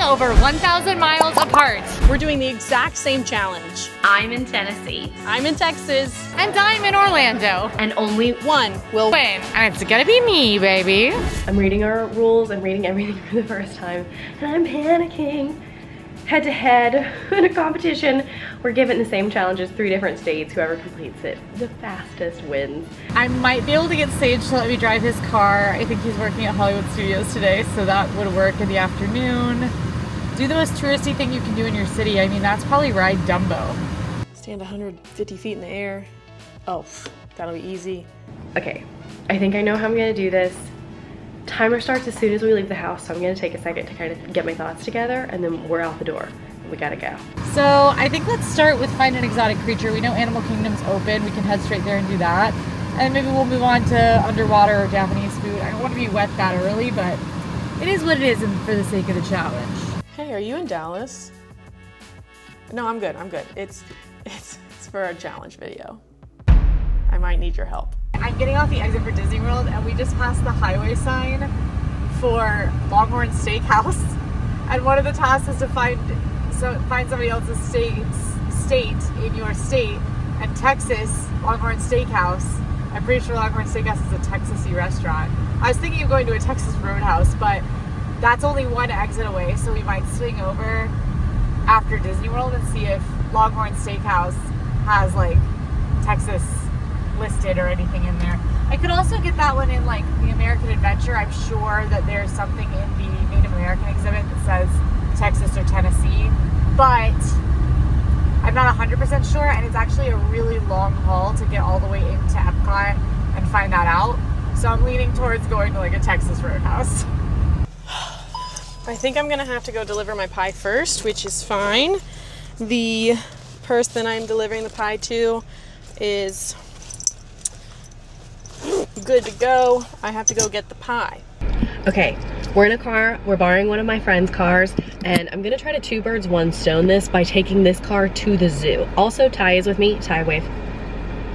over 1,000 miles apart. We're doing the exact same challenge. I'm in Tennessee. I'm in Texas. And I'm in Orlando. And only one will win. And it's gonna be me, baby. I'm reading our rules. I'm reading everything for the first time. And I'm panicking. Head to head in a competition. We're given the same challenges, 3 different states. Whoever completes it the fastest wins. I might be able to get Sage to let me drive his car. I think he's working at Hollywood Studios today, so that would work in the afternoon. Do the most touristy thing you can do in your city. I mean, that's probably ride Dumbo. Stand 150 feet in the air. Oh, that'll be easy. Okay, I think I know how I'm gonna do this. Timer starts as soon as we leave the house, so I'm gonna take a second to kind of get my thoughts together, and then we're out the door. We gotta go. So I think let's start with find an exotic creature. We know Animal Kingdom's open. We can head straight there and do that. And maybe we'll move on to underwater or Japanese food. I don't want to be wet that early, but it is what it is for the sake of the challenge. Hey, are you in Dallas? No, I'm good. It's for a challenge video. I might need your help. I'm getting off the exit for Disney World, and we just passed the highway sign for Longhorn Steakhouse. And one of the tasks is to find somebody else's state in your state. And Texas, Longhorn Steakhouse, I'm pretty sure Longhorn Steakhouse is a Texas-y restaurant. I was thinking of going to a Texas Roadhouse, but that's only one exit away, so we might swing over after Disney World and see if Longhorn Steakhouse has like Texas listed or anything in there. I could also get that one in like the American Adventure. I'm sure that there's something in the Native American exhibit that says Texas or Tennessee, but I'm not 100% sure, and it's actually a really long haul to get all the way into Epcot and find that out. So I'm leaning towards going to like a Texas Roadhouse. I think I'm gonna have to go deliver my pie first, which is fine. The person I'm delivering the pie to is good to go. I have to go get the pie. Okay, we're in a car, we're borrowing one of my friend's cars, and I'm gonna try to 2 birds, 1 stone this by taking this car to the zoo. Also, Ty is with me. Ty, wave.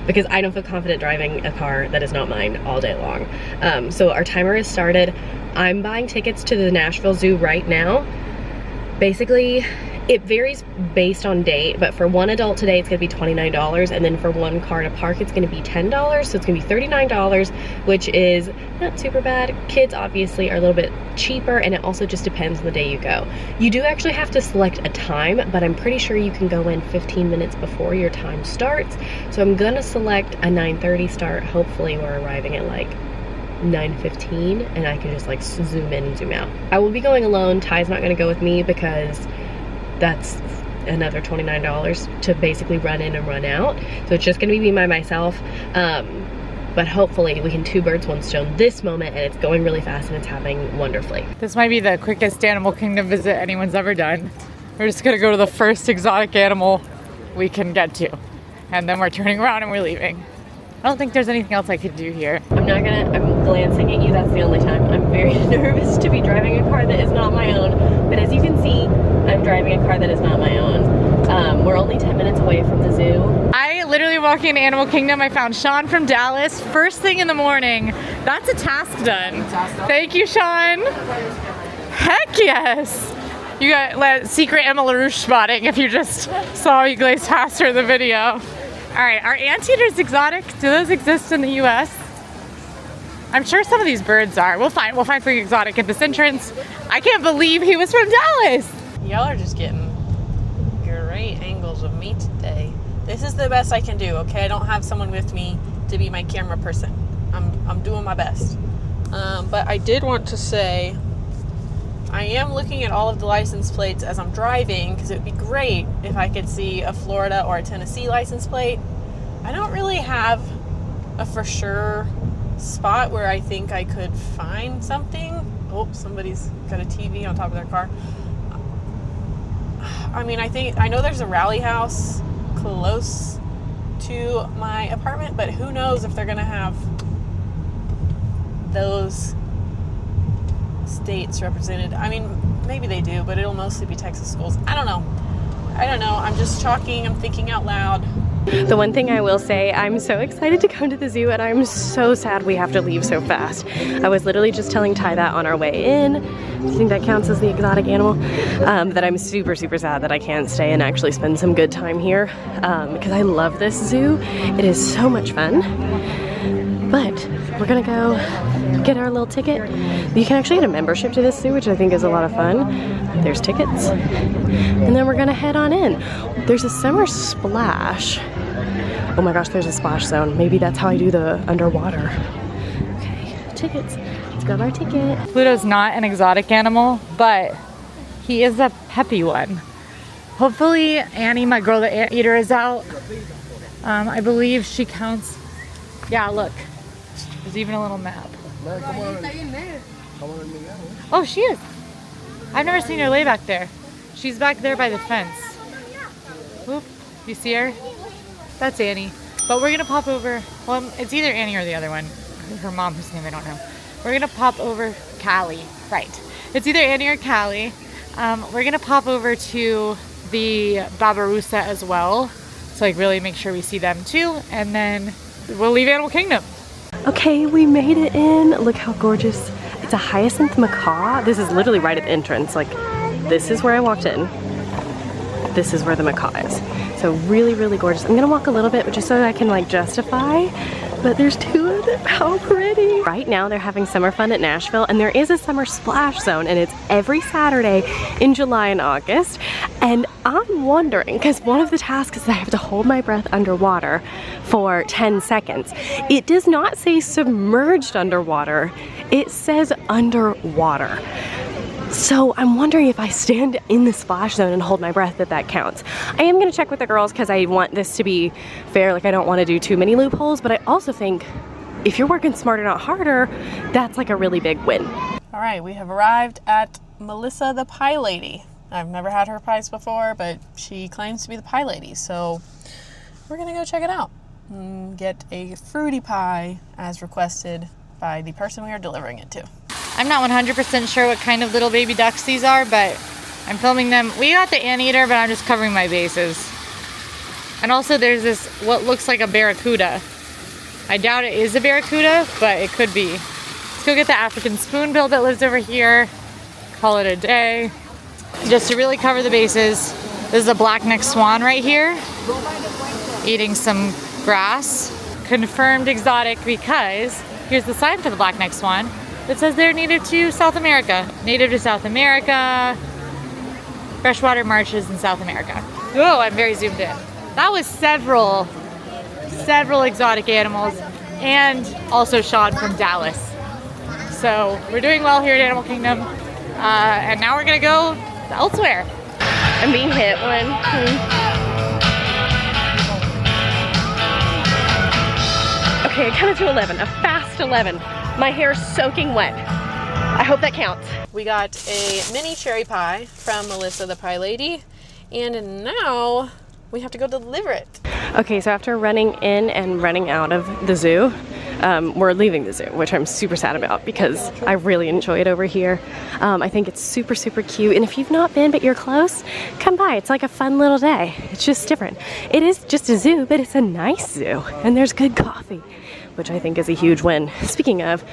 Because I don't feel confident driving a car that is not mine all day long. So our timer is started. I'm buying tickets to the Nashville Zoo right now. Basically, it varies based on date, but for 1 adult today, it's gonna be $29, and then for 1 car to park, it's gonna be $10, so it's gonna be $39, which is not super bad. Kids obviously are a little bit cheaper, and it also just depends on the day you go. You do actually have to select a time, but I'm pretty sure you can go in 15 minutes before your time starts, so I'm gonna select a 9:30 start. Hopefully we're arriving at like 9:15, and I can just like zoom in and zoom out. I will be going alone. Ty's not gonna go with me because that's another $29 to basically run in and run out. So it's just gonna be me by myself. But hopefully we can 2 birds, 1 stone this moment, and it's going really fast and it's happening wonderfully. This might be the quickest Animal Kingdom visit anyone's ever done. We're just gonna go to the first exotic animal we can get to. And then we're turning around and we're leaving. I don't think there's anything else I could do here. I'm glancing at you, that's the only time. I'm very nervous to be driving a car that is not my own. But as you can see, I'm driving a car that is not my own. We're only 10 minutes away from the zoo. I literally walking into Animal Kingdom, I found Sean from Dallas, first thing in the morning. That's a task done. Thank you, Sean. Heck yes. You got secret Emma LaRouche spotting if you just saw me glaze past her in the video. All right, are anteaters exotic? Do those exist in the US? I'm sure some of these birds are. We'll find something exotic at this entrance. I can't believe he was from Dallas. Y'all are just getting great angles of me today. This is the best I can do, okay? I don't have someone with me to be my camera person. I'm doing my best. But I did want to say, I am looking at all of the license plates as I'm driving, because it would be great if I could see a Florida or a Tennessee license plate. I don't really have a for sure spot where I think I could find something. Oh, somebody's got a TV on top of their car. I mean, I know there's a rally house close to my apartment, but who knows if they're gonna have those states represented. I mean, maybe they do, but it'll mostly be Texas schools. I don't know. I'm just talking, I'm thinking out loud. The one thing I will say, I'm so excited to come to the zoo and I'm so sad we have to leave so fast. I was literally just telling Ty that on our way in. Do you think that counts as the exotic animal? That I'm super, super sad that I can't stay and actually spend some good time here because I love this zoo. It is so much fun. But we're gonna go get our little ticket. You can actually get a membership to this zoo, which I think is a lot of fun. There's tickets. And then we're gonna head on in. There's a summer splash. Oh my gosh, there's a splash zone. Maybe that's how I do the underwater. Okay, tickets. Let's grab our ticket. Pluto's not an exotic animal, but he is a peppy one. Hopefully Annie, my girl, the anteater, is out. I believe she counts. Yeah, look. There's even a little map. Oh, she is. I've never seen her lay back there. She's back there by the fence. Whoop. You see her? That's Annie. But we're gonna pop over. Well, it's either Annie or the other one. Her mom, whose name I don't know. We're gonna pop over Callie. Right. It's either Annie or Callie. We're gonna pop over to the Babarusa as well. So like really make sure we see them too. And then we'll leave Animal Kingdom. Okay, we made it in. Look how gorgeous. It's a hyacinth macaw. This is literally right at the entrance. Like, this is where I walked in. This is where the macaw is. So really, really gorgeous. I'm gonna walk a little bit just so I can like justify, but there's two of them. How pretty. Right now they're having summer fun at Nashville and there is a summer splash zone and it's every Saturday in July and August. And I'm wondering, because one of the tasks is I have to hold my breath underwater for 10 seconds. It does not say submerged underwater. It says underwater. So I'm wondering if I stand in the splash zone and hold my breath that counts. I am gonna check with the girls because I want this to be fair. Like I don't want to do too many loopholes, but I also think if you're working smarter, not harder, that's like a really big win. All right, we have arrived at Melissa the Pie Lady. I've never had her pies before, but she claims to be the pie lady. So we're gonna go check it out and get a fruity pie as requested by the person we are delivering it to. I'm not 100% sure what kind of little baby ducks these are, but I'm filming them. We got the anteater, but I'm just covering my bases. And also there's this, what looks like a barracuda. I doubt it is a barracuda, but it could be. Let's go get the African spoonbill that lives over here. Call it a day. Just to really cover the bases. This is a black-necked swan right here, eating some grass. Confirmed exotic because here's the sign for the black-necked swan. It says they're native to South America. Native to South America, freshwater marshes in South America. Oh, I'm very zoomed in. That was several exotic animals and also Sean from Dallas. So we're doing well here at Animal Kingdom. And now we're gonna go elsewhere. I'm being hit one. Okay, I counted to 11, a fast 11. My hair's soaking wet. I hope that counts. We got a mini cherry pie from Melissa the Pie Lady, and now we have to go deliver it. Okay, so after running in and running out of the zoo, we're leaving the zoo, which I'm super sad about because I really enjoy it over here. I think it's super, super cute. And if you've not been, but you're close, come by. It's like a fun little day. It's just different. It is just a zoo, but it's a nice zoo. And there's good coffee, which I think is a huge win. Speaking of,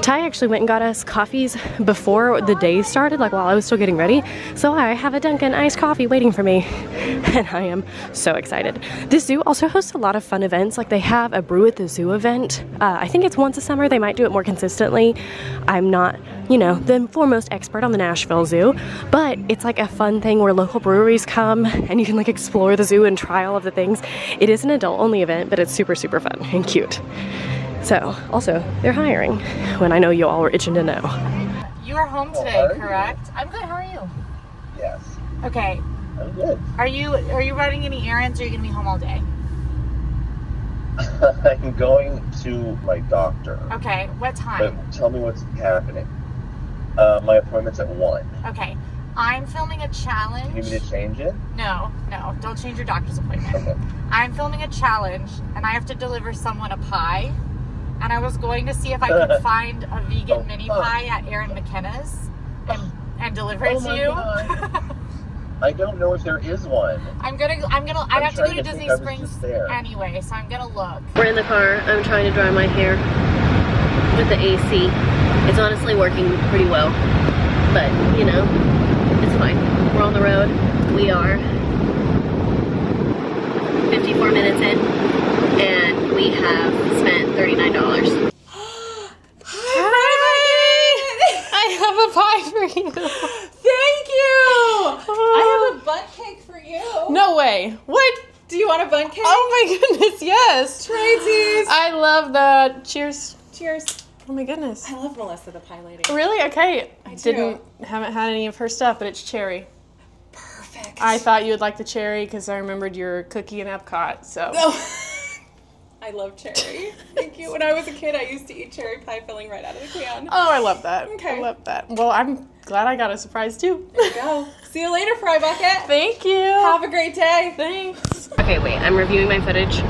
Ty actually went and got us coffees before the day started, like while I was still getting ready. So I have a Dunkin' iced coffee waiting for me, and I am so excited. This zoo also hosts a lot of fun events. Like they have a Brew at the Zoo event. I think it's once a summer. They might do it more consistently. I'm not, you know, the foremost expert on the Nashville Zoo, but it's like a fun thing where local breweries come and you can like explore the zoo and try all of the things. It is an adult-only event, but it's super, super fun and cute. So, also, they're hiring, when I know you all were itching to know. You are home today, correct? I'm good, how are you? Yes. Okay. I'm good. Are you running any errands or are you gonna be home all day? I'm going to my doctor. Okay, what time? But tell me what's happening. My appointment's at 1. Okay. I'm filming a challenge. You need me to change it? No, don't change your doctor's appointment. Okay. I'm filming a challenge and I have to deliver someone a pie. And I was going to see if I could find a vegan mini pie at Erin McKenna's and deliver it to you. I don't know if there is one. I have to go to Disney Springs anyway, so I'm gonna look. We're in the car. I'm trying to dry my hair with the AC. It's honestly working pretty well, but you know, it's fine. We're on the road. We are 54 minutes in, and we have spent $39. I have a pie for you. Thank you. I have a bundt cake for you. No way. What? Do you want a bundt cake? Oh my goodness, yes. Tradesies. I love the cheers. Cheers. Oh my goodness. I love Melissa the pie lady. Really? Okay. I do. Haven't had any of her stuff, but it's cherry. Perfect. I thought you would like the cherry because I remembered your cookie in Epcot. So. Oh. I love cherry. Thank you. When I was a kid, I used to eat cherry pie filling right out of the can. Oh, I love that. Okay. I love that. Well, I'm glad I got a surprise too. There you go. See you later, Fry Bucket. Thank you. Have a great day. Thanks. Okay, wait, I'm reviewing my footage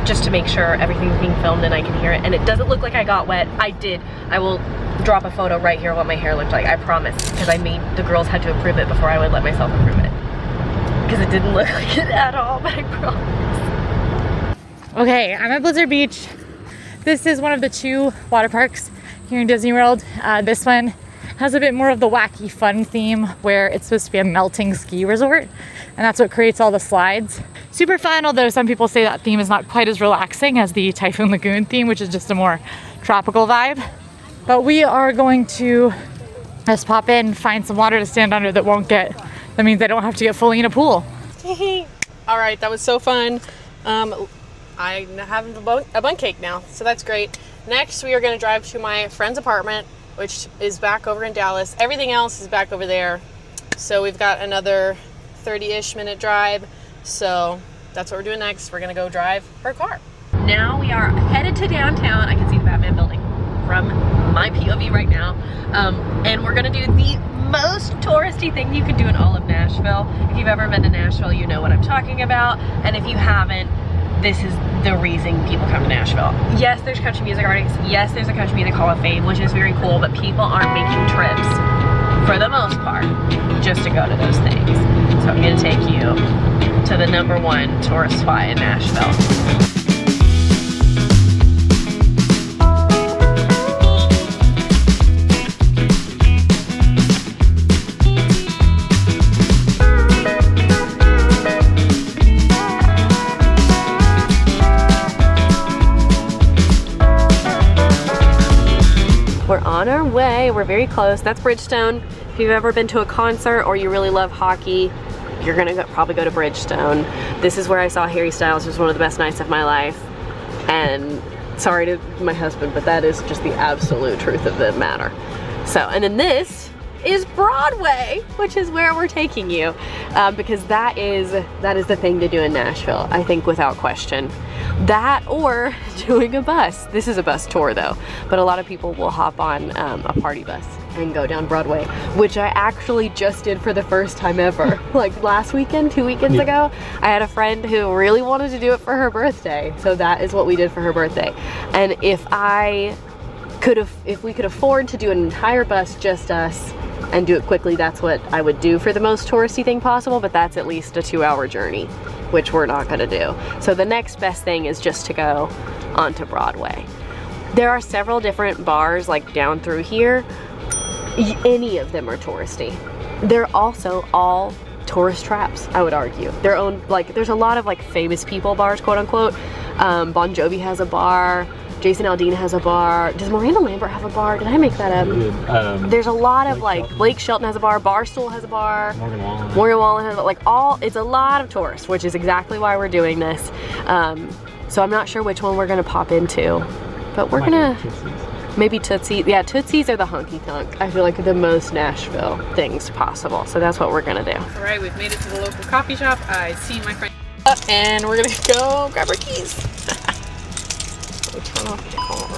just to make sure everything's being filmed and I can hear it. And it doesn't look like I got wet. I did. I will drop a photo right here of what my hair looked like. I promise. Because the girls had to approve it before I would let myself approve it. Because it didn't look like it at all, but I promise. Okay, I'm at Blizzard Beach. This is one of the 2 water parks here in Disney World. This one has a bit more of the wacky fun theme where it's supposed to be a melting ski resort, and that's what creates all the slides. Super fun, although some people say that theme is not quite as relaxing as the Typhoon Lagoon theme, which is just a more tropical vibe. But we are going to just pop in, find some water to stand under that means I don't have to get fully in a pool. All right, that was so fun. I have a bundt cake now, so that's great. Next, we are going to drive to my friend's apartment, which is back over in Dallas. Everything else is back over there. So we've got another 30-ish minute drive. So that's what we're doing next. We're going to go drive her car. Now we are headed to downtown. I can see the Batman building from my POV right now. And we're going to do the most touristy thing you can do in all of Nashville. If you've ever been to Nashville, you know what I'm talking about. And if you haven't, this is the reason people come to Nashville. Yes, there's country music artists. Yes, there's a country music hall of fame, which is very cool, but people aren't making trips, for the most part, just to go to those things. So I'm gonna take you to the #1 tourist spot in Nashville. We're on our way, we're very close. That's Bridgestone. If you've ever been to a concert or you really love hockey, you're gonna probably go to Bridgestone. This is where I saw Harry Styles. It was one of the best nights of my life. And sorry to my husband, but that is just the absolute truth of the matter. So, and then this is Broadway, which is where we're taking you, because that is the thing to do in Nashville, I think, without question. That or doing a bus. This is a bus tour though, but a lot of people will hop on a party bus and go down Broadway, which I actually just did for the first time ever. Like last weekend, 2 weekends ago, I had a friend who really wanted to do it for her birthday, so that is what we did for her birthday. And if we could afford to do an entire bus, just us, and do it quickly, that's what I would do for the most touristy thing possible, but that's at least a 2-hour journey, which we're not gonna do. So the next best thing is just to go onto Broadway. There are several different bars like down through here. Any of them are touristy. They're also all tourist traps, I would argue. Their own, like, there's a lot of like famous people bars, quote unquote. Bon Jovi has a bar. Jason Aldean has a bar. Does Miranda Lambert have a bar? Did I make that up? There's a lot of like, Blake Shelton has a bar, Barstool has a bar, Morgan Wallen has, like, it's a lot of tourists, which is exactly why we're doing this. So I'm not sure which one we're gonna pop into, but we're gonna, maybe Tootsie's. Yeah, Tootsie's are the honky tonk. I feel like the most Nashville things possible. So that's what we're gonna do. All right, we've made it to the local coffee shop. I see my friend and we're gonna go grab our keys. We turn off the car.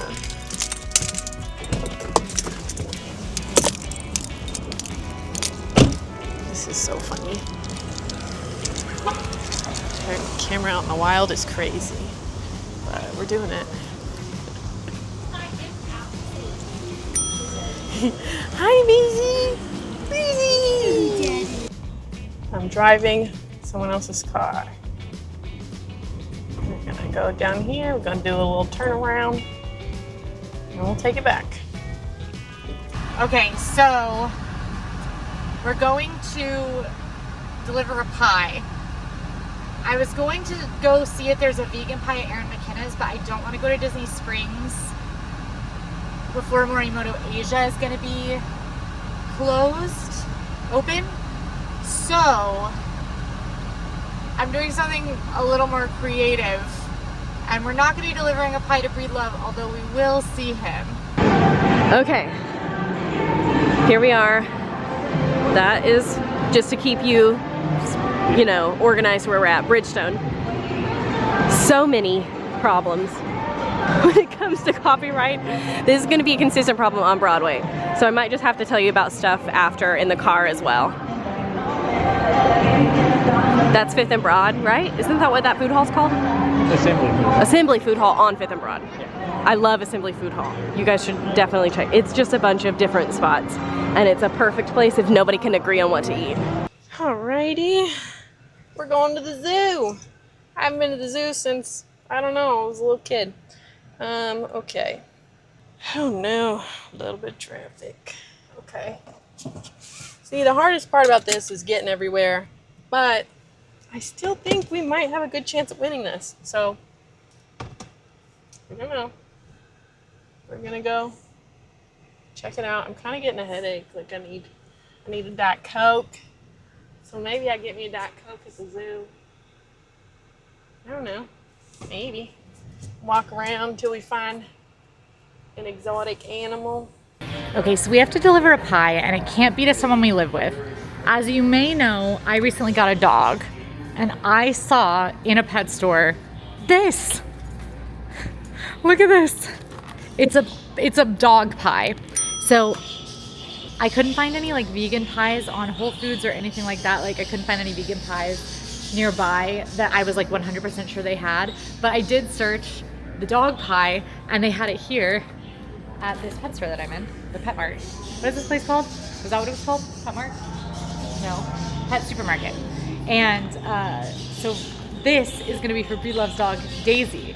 This is so funny. Our camera out in the wild is crazy, but we're doing it. Hi, Maisie. Maisie. I'm I'm driving someone else's car. We're gonna go down here, we're gonna do a little turnaround, and we'll take it back. Okay, so we're going to deliver a pie. I was going to go see if there's a vegan pie at Erin McKenna's, but I don't want to go to Disney Springs before Morimoto Asia is going to be open. So I'm doing something a little more creative, and we're not going to be delivering a pie to Breedlove, although we will see him. Okay, here we are. That is just to keep you, you know, organized where we're at. Bridgestone. So many problems when it comes to copyright. This is going to be a consistent problem on Broadway. So I might just have to tell you about stuff after in the car as well. That's 5th and Broad, right? Isn't that what that food hall's called? Assembly food. Assembly Food Hall on 5th and Broad. Yeah. I love Assembly Food Hall. You guys should definitely check. It's just a bunch of different spots, and it's a perfect place if nobody can agree on what to eat. Alrighty, we're going to the zoo. I haven't been to the zoo since, I don't know, I was a little kid. Okay. Oh no, a little bit of traffic. Okay. See, the hardest part about this is getting everywhere, but I still think we might have a good chance of winning this. So, I don't know. We're gonna go check it out. I'm kind of getting a headache. Like I need a Diet Coke. So maybe I get me a Diet Coke at the zoo. I don't know. Maybe. Walk around until we find an exotic animal. Okay, so we have to deliver a pie, and it can't be to someone we live with. As you may know, I recently got a dog, and I saw in a pet store this. Look at this. It's a dog pie. So I couldn't find any like vegan pies on Whole Foods or anything like that. Like I couldn't find any vegan pies nearby that I was like 100% sure they had. But I did search the dog pie, and they had it here at this pet store that I'm in, the Pet Mart. What is this place called? Was that what it was called? Pet Mart? No, Pet Supermarket. And so this is gonna be for Breedlove's dog, Daisy.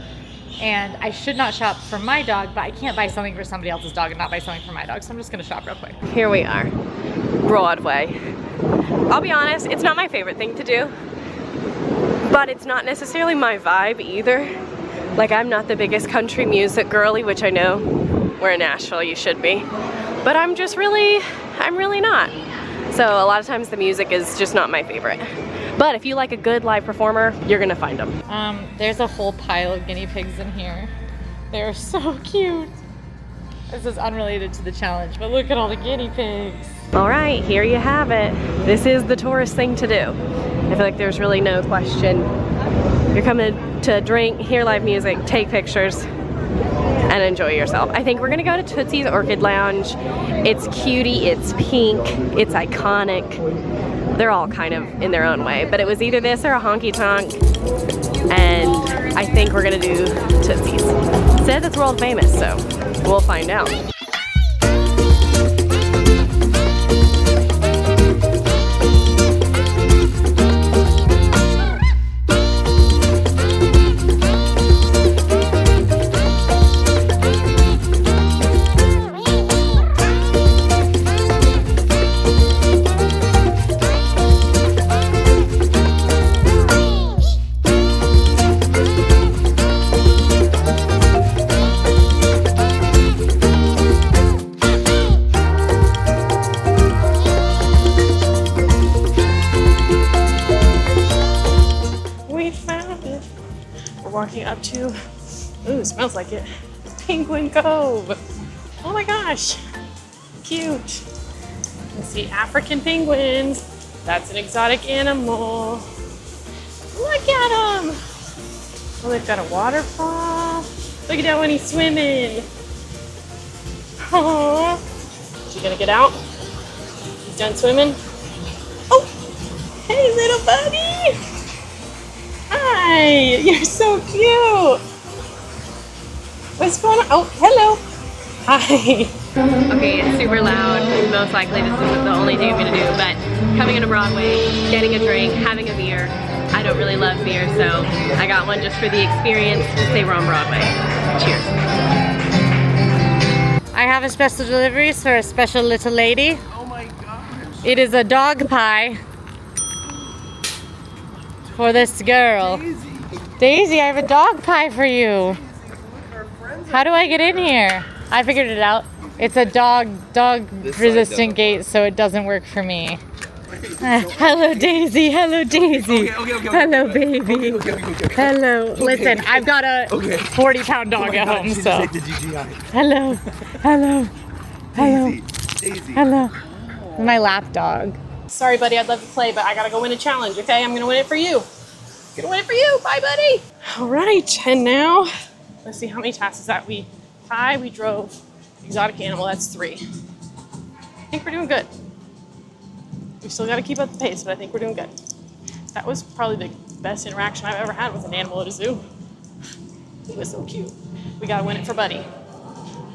And I should not shop for my dog, but I can't buy something for somebody else's dog and not buy something for my dog, so I'm just gonna shop real quick. Here we are, Broadway. I'll be honest, it's not my favorite thing to do, but it's not necessarily my vibe either. Like I'm not the biggest country music girly, which I know we're in Nashville, you should be. But I'm really not. So a lot of times the music is just not my favorite. But if you like a good live performer, you're gonna find them. There's a whole pile of guinea pigs in here. They're so cute. This is unrelated to the challenge, but look at all the guinea pigs. All right, here you have it. This is the tourist thing to do. I feel like there's really no question. You're coming to drink, hear live music, take pictures, and enjoy yourself. I think we're gonna go to Tootsie's Orchid Lounge. It's cutie, it's pink, it's iconic. They're all kind of in their own way, but it was either this or a honky tonk, and I think we're gonna do Tootsie's. Said it's world famous, so we'll find out. Walking up to, ooh, smells like it, Penguin Cove. Oh my gosh, cute. Let's see, African penguins. That's an exotic animal. Look at them. Oh, they've got a waterfall. Look at that one, he's swimming. Aww. Is he gonna get out? He's done swimming. Oh, hey little buddy. Hi, you're so cute. What's going on? Oh, hello. Hi. Okay, it's super loud. Most likely this isn't the only thing I'm gonna do, but coming into Broadway, getting a drink, having a beer. I don't really love beer, so I got one just for the experience to say we're on Broadway. Cheers. I have a special delivery for a special little lady. Oh my gosh. It is a dog pie for this girl. Daisy. Daisy, I have a dog pie for you. Look, our friends How do I get in here? I figured it out. It's a dog resistant gate, so it doesn't work for me. Hello, Daisy. Hello, Daisy. Okay. Hello, baby. Okay. Hello. Listen, I've got a 40-pound dog at home, so. Hello. Daisy. Hello. My lap dog. Sorry, buddy, I'd love to play, but I gotta go win a challenge, okay? I'm gonna win it for you. Gonna win it for you. Bye, buddy. All right, and now, let's see how many tasks is that. We drove exotic animal, that's 3. I think we're doing good. We still gotta keep up the pace, but I think we're doing good. That was probably the best interaction I've ever had with an animal at a zoo. He was so cute. We gotta win it for Buddy.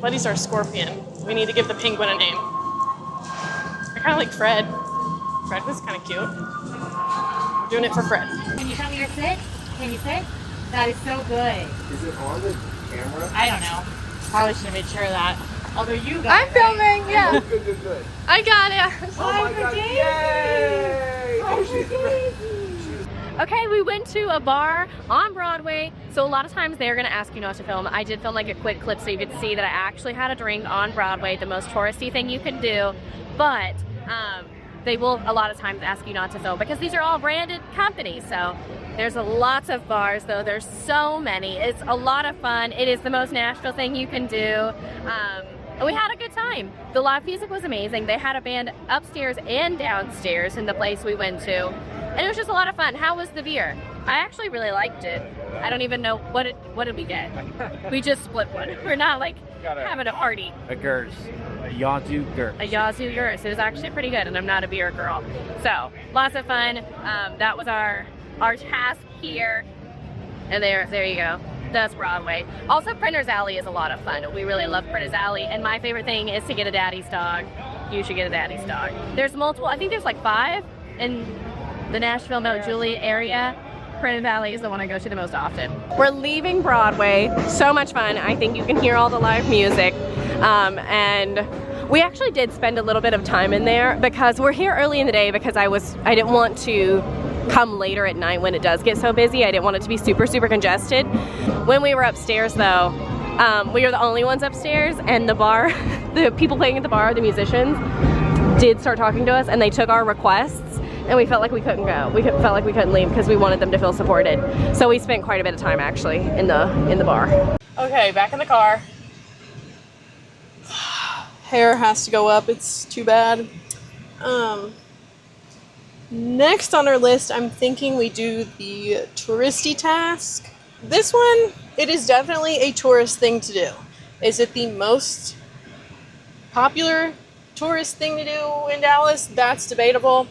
Buddy's our scorpion. We need to give the penguin a name. I kinda like Fred. Fred was kinda cute. We're doing it for Fred. Can you tell me your sit? Can you sit? That is so good. Is it on the camera? I don't know. Probably should have made sure of that. Although you got I'm it, filming, yeah. Good. I got it. Oh my god, yay! Oh, she's Okay, we went to a bar on Broadway, so a lot of times they're gonna ask you not to film. I did film like a quick clip so you could see that I actually had a drink on Broadway, the most touristy thing you can do, but they will a lot of times ask you not to film because these are all branded companies, so there's lots of bars though, there's so many. It's a lot of fun. It is the most Nashville thing you can do. And we had a good time. The live music was amazing. They had a band upstairs and downstairs in the place we went to. And it was just a lot of fun. How was the beer? I actually really liked it. I don't even know, what did we get? We just split one. We're not like having a party. A Gers. A Yazoo Gers. A Yazoo Gers. It was actually pretty good, and I'm not a beer girl. So, lots of fun. That was our task here. And there you go. That's Broadway. Also, Printer's Alley is a lot of fun. We really love Printer's Alley, and my favorite thing is to get a daddy's dog. You should get a daddy's dog. There's multiple, I think there's like 5 in the Nashville, Mount Juliet area. Printer's Alley is the one I go to the most often. We're leaving Broadway. So much fun. I think you can hear all the live music. And we actually did spend a little bit of time in there because we're here early in the day because I didn't want to come later at night when it does get so busy. I didn't want it to be super congested. When we were upstairs though, we were the only ones upstairs, and the bar, the people playing at the bar, the musicians, did start talking to us, and they took our requests, and we felt like we couldn't go. We felt like we couldn't leave because we wanted them to feel supported. So we spent quite a bit of time actually in the bar. Okay, back in the car. Hair has to go up, it's too bad. Next on our list, I'm thinking we do the touristy task. This one, it is definitely a tourist thing to do. Is it the most popular tourist thing to do in Dallas? That's debatable,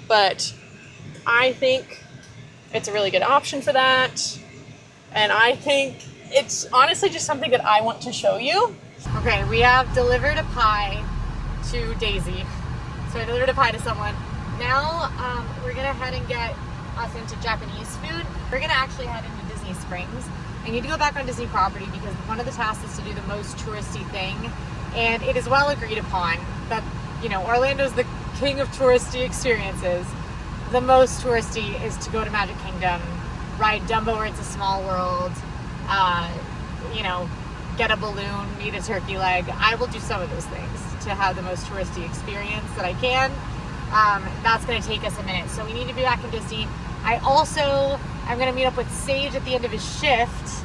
but I think it's a really good option for that. And I think it's honestly just something that I want to show you. Okay, we have delivered a pie to Daisy. So I delivered a pie to someone. Now we're gonna head and get authentic Japanese food. We're gonna actually head into Disney Springs. I need to go back on Disney property because one of the tasks is to do the most touristy thing, and it is well agreed upon that, you know, Orlando's the king of touristy experiences. The most touristy is to go to Magic Kingdom, ride Dumbo where it's a small world, you know, get a balloon, eat a turkey leg. I will do some of those things to have the most touristy experience that I can. That's going to take us a minute, so we need to be back in Disney. I'm going to meet up with Sage at the end of his shift,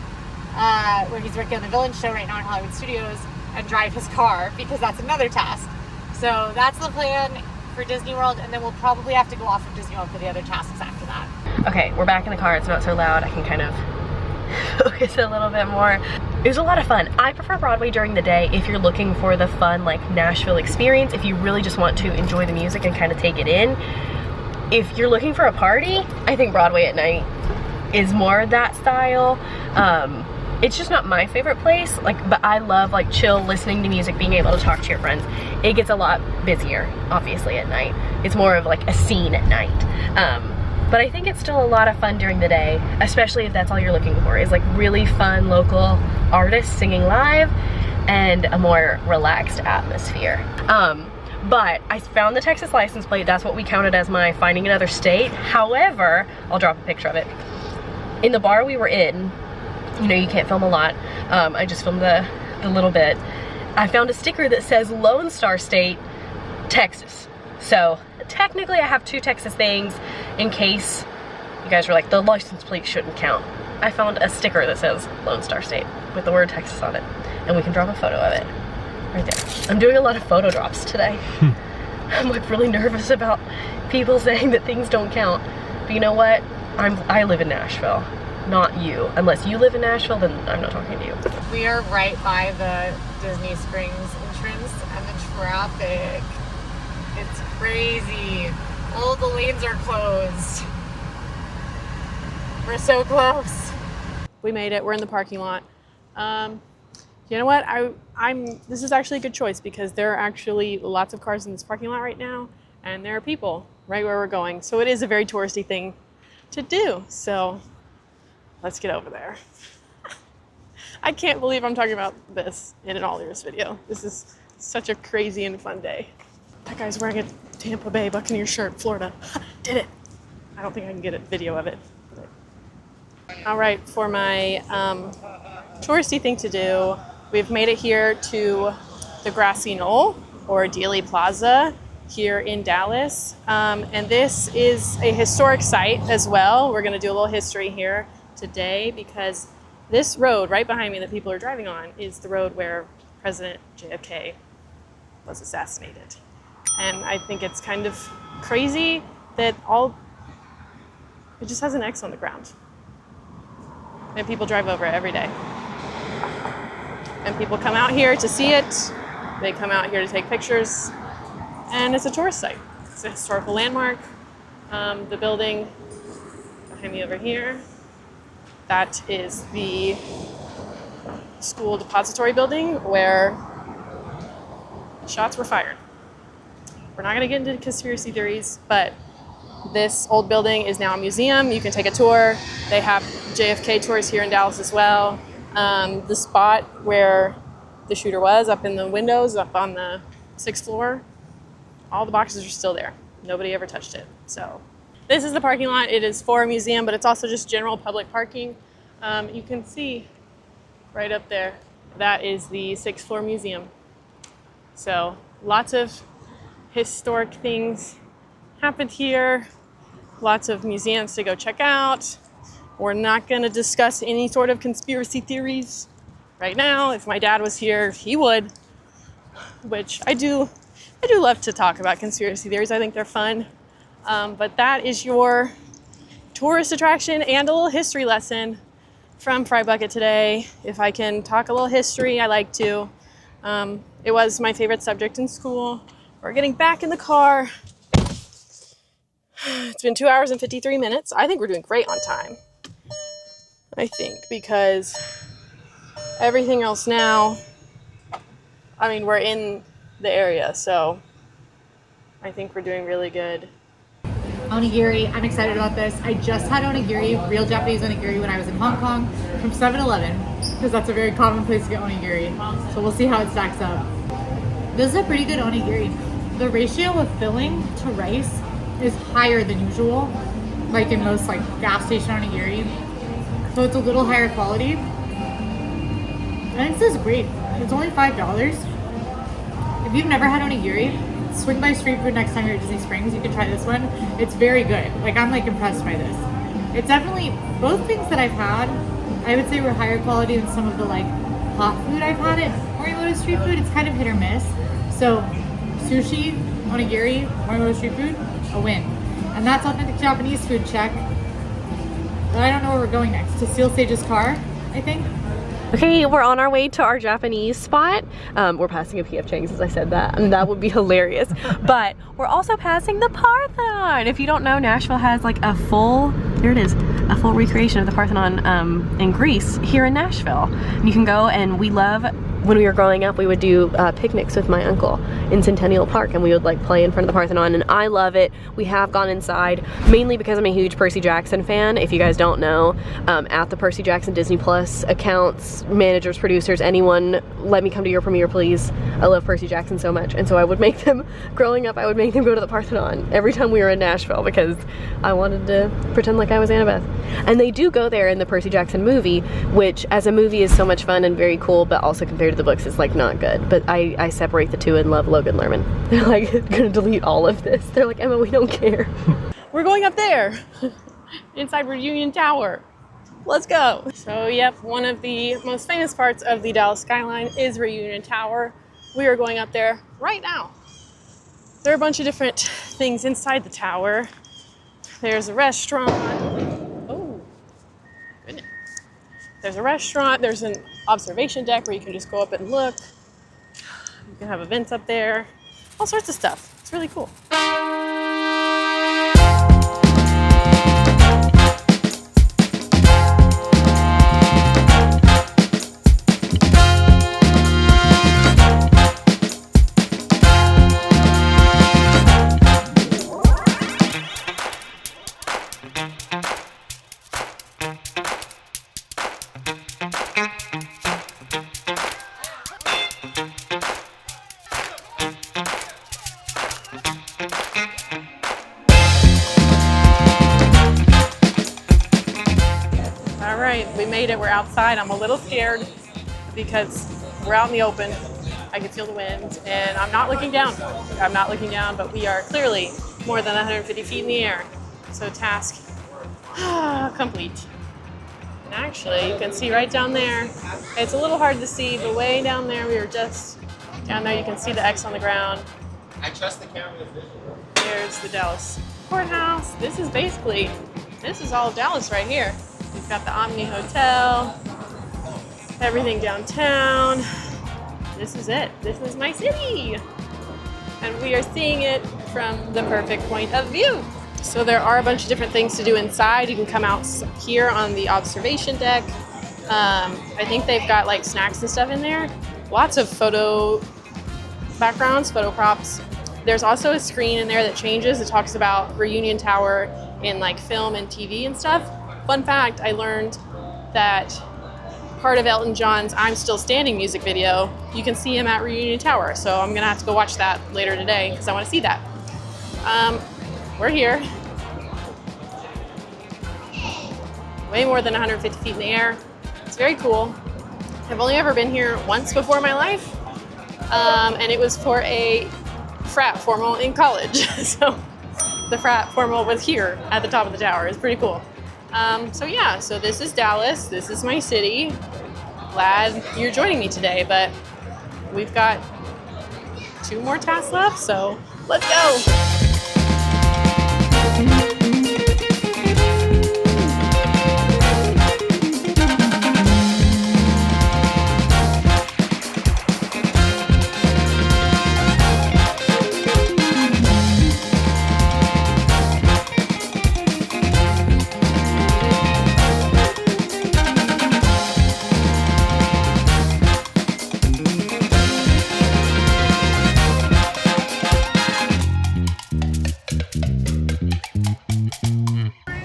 where he's working on the Villain show right now in Hollywood Studios, and drive his car, because that's another task. So that's the plan for Disney World, and then we'll probably have to go off of Disney World for the other tasks after that. Okay, we're back in the car. It's not so loud. I can kind of focus a little bit more. It was a lot of fun. I prefer Broadway during the day if you're looking for the fun, like, Nashville experience, if you really just want to enjoy the music and kind of take it in. If you're looking for a party, I think Broadway at night is more that style. it's just not my favorite place, like, but I love like chill, listening to music, being able to talk to your friends. It gets a lot busier, obviously, at night. It's more of like a scene at night. But I think it's still a lot of fun during the day, especially if that's all you're looking for, is like really fun local artists singing live and a more relaxed atmosphere. But I found the Texas license plate. That's what we counted as my finding another state. However, I'll drop a picture of it. In the bar we were in, you know, you can't film a lot. I just filmed the little bit. I found a sticker that says Lone Star State, Texas. So technically I have 2 Texas things in case you guys were like, the license plate shouldn't count. I found a sticker that says Lone Star State with the word Texas on it, and we can drop a photo of it right there. I'm doing a lot of photo drops today. I'm like really nervous about people saying that things don't count. But you know what? I live in Nashville, not you. Unless you live in Nashville, then I'm not talking to you. We are right by the Disney Springs entrance, and the traffic, it's crazy. All the lanes are closed. We're so close. We made it. We're in the parking lot. You know what? This is actually a good choice because there are actually lots of cars in this parking lot right now, and there are people right where we're going. So it is a very touristy thing to do. So let's get over there. I can't believe I'm talking about this in an AllEars video. This is such a crazy and fun day. That guy's wearing a Tampa Bay Buccaneers shirt, Florida. Did it. I don't think I can get a video of it. All right, for my touristy thing to do, we've made it here to the Grassy Knoll, or Dealey Plaza, here in Dallas. And this is a historic site as well. We're gonna do a little history here today because this road right behind me that people are driving on is the road where President JFK was assassinated. And I think it's kind of crazy that it just has an X on the ground. And people drive over it every day. And people come out here to see it. They come out here to take pictures. And it's a tourist site. It's a historical landmark. The building behind me over here, that is the school depository building where shots were fired. We're not gonna get into conspiracy theories, but this old building is now a museum. You can take a tour. They have JFK tours here in Dallas as well. The spot where the shooter was, up in the windows, up on the 6th floor, all the boxes are still there. Nobody ever touched it. So this is the parking lot. It is for a museum, but it's also just general public parking. You can see right up there, that is the 6th floor museum. So lots of historic things happened here. Lots of museums to go check out. We're not going to discuss any sort of conspiracy theories right now. If my dad was here, he would, which I do love to talk about conspiracy theories. I think they're fun. But that is your tourist attraction and a little history lesson from Fry Bucket today. If I can talk a little history, I like to. It was my favorite subject in school. We're getting back in the car. It's been 2 hours and 53 minutes. I think we're doing great on time. I think, because everything else now, I mean, we're in the area, so I think we're doing really good. Onigiri, I'm excited about this. I just had onigiri, real Japanese onigiri, when I was in Hong Kong from 7-Eleven, because that's a very common place to get onigiri. So we'll see how it stacks up. This is a pretty good onigiri. The ratio of filling to rice is higher than usual, like in most like gas station onigiri. So it's a little higher quality. And this is great. It's only $5. If you've never had onigiri, swing by street food next time you're at Disney Springs. You can try this one. It's very good. Like, I'm like impressed by this. It's definitely, both things that I've had, I would say were higher quality than some of the like hot food I've had at Morimoto street food. It's kind of hit or miss. So sushi, onigiri, Morimoto street food, a win. And that's authentic Japanese food check. But I don't know where we're going next. To Seal Sage's car, I think. Okay, we're on our way to our Japanese spot. We're passing a P.F. Chang's as I said that, and that would be hilarious. But we're also passing the Parthenon. If you don't know, Nashville has like a full, there it is, a full recreation of the Parthenon in Greece here in Nashville. And you can go, and we love, when we were growing up, we would do picnics with my uncle in Centennial Park, and we would like play in front of the Parthenon, and I love it. We have gone inside, mainly because I'm a huge Percy Jackson fan. If you guys don't know, at the Percy Jackson Disney Plus accounts, managers, producers, anyone, let me come to your premiere, please. I love Percy Jackson so much, and so I would make them, growing up, I would make them go to the Parthenon every time we were in Nashville because I wanted to pretend like I was Annabeth. And they do go there in the Percy Jackson movie, which as a movie is so much fun and very cool, but also compared to the books is like not good. But I separate the two and love Logan Lerman. They're like gonna delete all of this. They're like, Emma, we don't care. We're going up there, inside Reunion Tower. Let's go. So yep, one of the most famous parts of the Dallas skyline is Reunion Tower. We are going up there right now. There are a bunch of different things inside the tower. There's a restaurant. Oh, goodness. There's a restaurant. There's an observation deck where you can just go up and look. You can have events up there. All sorts of stuff. It's really cool. We made it. We're outside. I'm a little scared because we're out in the open. I can feel the wind, and I'm not looking down. I'm not looking down, but we are clearly more than 150 feet in the air. So task complete. And actually, you can see right down there. It's a little hard to see, but way down there, we were just down there. You can see the X on the ground. I trust the camera's visual. There's the Dallas courthouse. This is all Dallas right here. We've got the Omni Hotel, everything downtown. This is it. This is my city. And we are seeing it from the perfect point of view. So there are a bunch of different things to do inside. You can come out here on the observation deck. I think they've got like snacks and stuff in there. Lots of photo backgrounds, photo props. There's also a screen in there that changes. It talks about Reunion Tower in like film and TV and stuff. Fun fact, I learned that part of Elton John's I'm Still Standing music video, you can see him at Reunion Tower. So I'm gonna have to go watch that later today because I wanna see that. We're here. Way more than 150 feet in the air. It's very cool. I've only ever been here once before in my life. And it was for a frat formal in college. So the frat formal was here at the top of the tower. It's pretty cool. So this is Dallas. This is my city. Glad you're joining me today, but we've got 2 more tasks left, so let's go.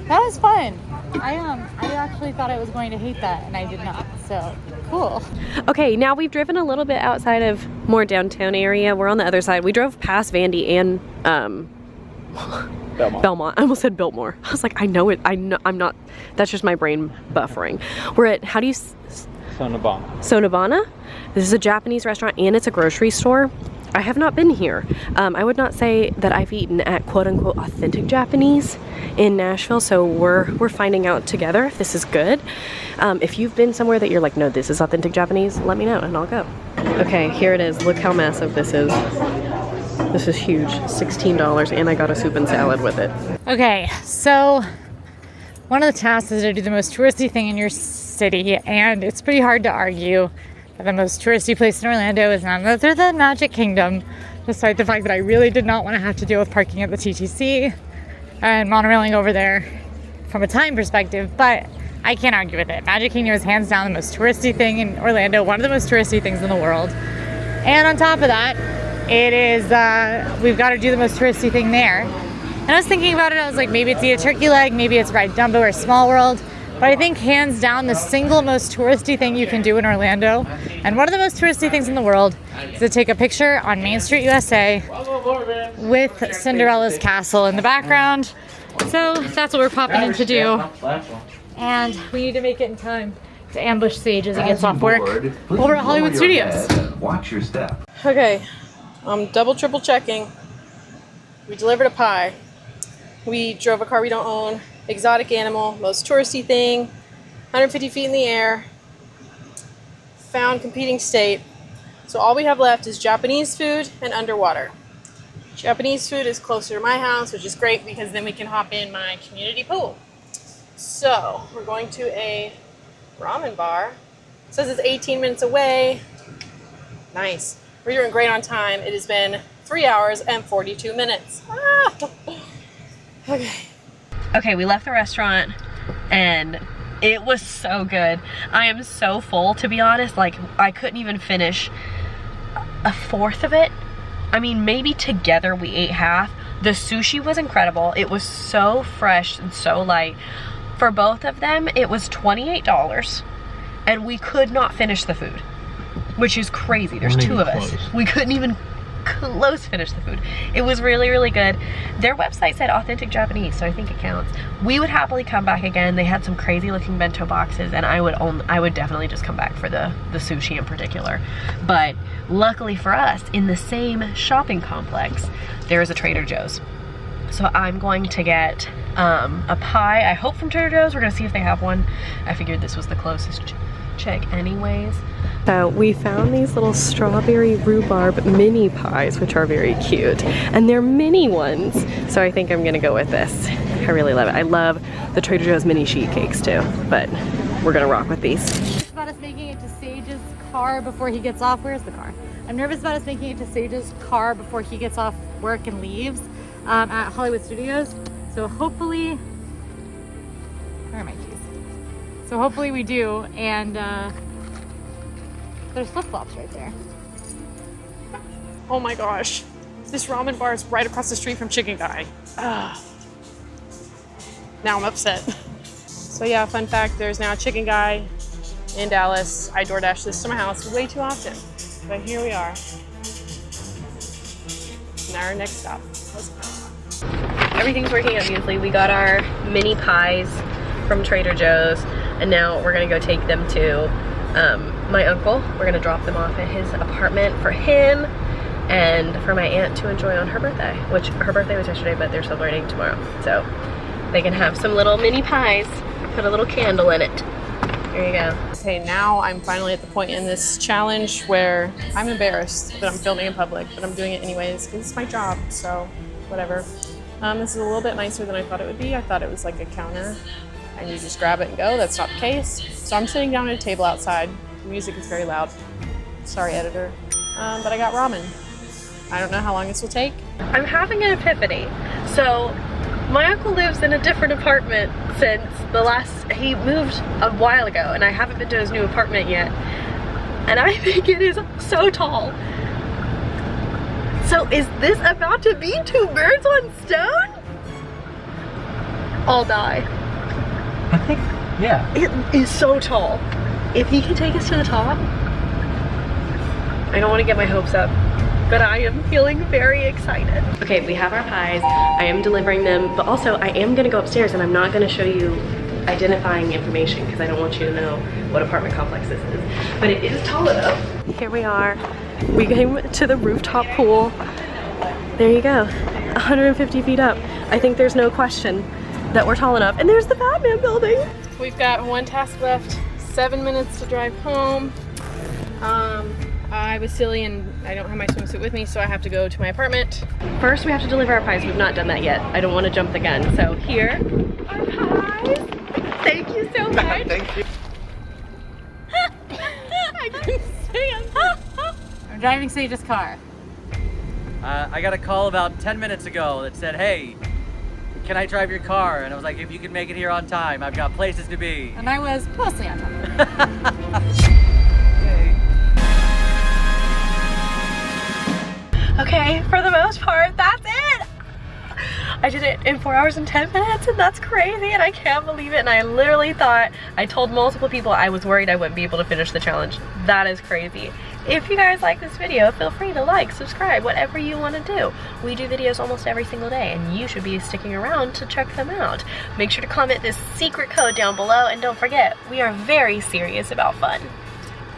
That was fun. I actually thought I was going to hate that, and I did not. So cool. Okay, now we've driven a little bit outside of more downtown area. We're on the other side. We drove past Vandy and Belmont. I almost said Biltmore. I was like, I know it. I know. I'm not. That's just my brain buffering. We're at, how do you? Sonobana. Sonobana. This is a Japanese restaurant and it's a grocery store. I have not been here. I would not say that I've eaten at quote unquote authentic Japanese in Nashville, so we're finding out together if this is good. If you've been somewhere that you're like, no, this is authentic Japanese, let me know and I'll go. Okay, here it is. Look how massive this is. This is huge. $16, and I got a soup and salad with it. Okay, so one of the tasks is to do the most touristy thing in your city, and it's pretty hard to argue that the most touristy place in Orlando is none other than Magic Kingdom, despite the fact that I really did not want to have to deal with parking at the TTC and monorailing over there from a time perspective, but I can't argue with it. Magic Kingdom is hands down the most touristy thing in Orlando, one of the most touristy things in the world. And on top of that, it is, we've got to do the most touristy thing there. And I was thinking about it, I was like, maybe it's eat a turkey leg, maybe it's ride Dumbo or Small World. But I think hands down the single most touristy thing you can do in Orlando, and one of the most touristy things in the world, is to take a picture on Main Street USA with Cinderella's castle in the background. So that's what we're popping in to do. And we need to make it in time to ambush Sage as he gets off work over at Hollywood Studios. Watch your step. Okay, I'm double, triple checking. We delivered a pie. We drove a car we don't own. Exotic animal, most touristy thing. 150 feet in the air. Found competing state. So all we have left is Japanese food and underwater. Japanese food is closer to my house, which is great because then we can hop in my community pool. So we're going to a ramen bar. It says it's 18 minutes away. Nice. We're doing great on time. It has been 3 hours and 42 minutes. Ah! Okay. Okay, we left the restaurant and it was so good. I am so full, to be honest. Like, I couldn't even finish a fourth of it. I mean, maybe together we ate half. The sushi was incredible. It was so fresh and so light. For both of them, it was $28 and we could not finish the food, which is crazy. There's two of us. We couldn't even close finish the food. It was really, really good. Their website said authentic Japanese, so I think it counts. We would happily come back again. They had some crazy looking bento boxes, and I would definitely just come back for the sushi in particular. But luckily for us, in the same shopping complex, there is a Trader Joe's. So I'm going to get a pie, I hope from Trader Joe's. We're gonna see if they have one. I figured this was the closest check anyways. So we found these little strawberry rhubarb mini pies, which are very cute, and they're mini ones, so I think I'm gonna go with this. I really love it. I love the Trader Joe's mini sheet cakes too, but we're gonna rock with these. Nervous about us making it to Sage's car before he gets off. Where's the car? I'm nervous about us making it to Sage's car before he gets off work and leaves at Hollywood Studios. So hopefully, where are my keys? So hopefully we do, and there's flip-flops right there. Oh my gosh. This ramen bar is right across the street from Chicken Guy. Ugh. Now I'm upset. So yeah, fun fact, there's now a Chicken Guy in Dallas. I DoorDash this to my house way too often, but here we are. Now our next stop. Let's go. Everything's working out beautifully. We got our mini pies from Trader Joe's, and now we're gonna go take them to my uncle. We're gonna drop them off at his apartment for him and for my aunt to enjoy on her birthday, which her birthday was yesterday, but they're celebrating tomorrow. So they can have some little mini pies, put a little candle in it. There you go. Okay, now I'm finally at the point in this challenge where I'm embarrassed that I'm filming in public, but I'm doing it anyways because it's my job, so whatever. This is a little bit nicer than I thought it would be. I thought it was like a counter and you just grab it and go. That's not the case. So I'm sitting down at a table outside. The music is very loud. Sorry, editor. But I got ramen. I don't know how long this will take. I'm having an epiphany. So my uncle lives in a different apartment since he moved a while ago, and I haven't been to his new apartment yet. And I think it is so tall. So is this about to be 2 birds, 1 stone? I'll die. I think, yeah. It is so tall. If he can take us to the top, I don't want to get my hopes up, but I am feeling very excited. Okay, we have our pies. I am delivering them, but also I am gonna go upstairs and I'm not gonna show you identifying information because I don't want you to know what apartment complex this is. But it is tall enough. Here we are. We came to the rooftop pool. There you go, 150 feet up. I think there's no question that we're tall enough. And there's the Batman building. We've got 1 task left, 7 minutes to drive home. I was silly and I don't have my swimsuit with me, so I have to go to my apartment. First, we have to deliver our pies. We've not done that yet. I don't want to jump the gun. So here are pies. Thank you so much. Thank you. I couldn't stand. I'm driving Sage's car. I got a call about 10 minutes ago that said, hey, can I drive your car? And I was like, if you can make it here on time, I've got places to be. And I was mostly on top of it. Yay. Okay, for the most part, that's it. I did it in 4 hours and 10 minutes, and that's crazy, and I can't believe it. And I literally thought, I told multiple people I was worried I wouldn't be able to finish the challenge. That is crazy. If you guys like this video, feel free to like, subscribe, whatever you want to do. We do videos almost every single day, and you should be sticking around to check them out. Make sure to comment this secret code down below, and don't forget, we are very serious about fun.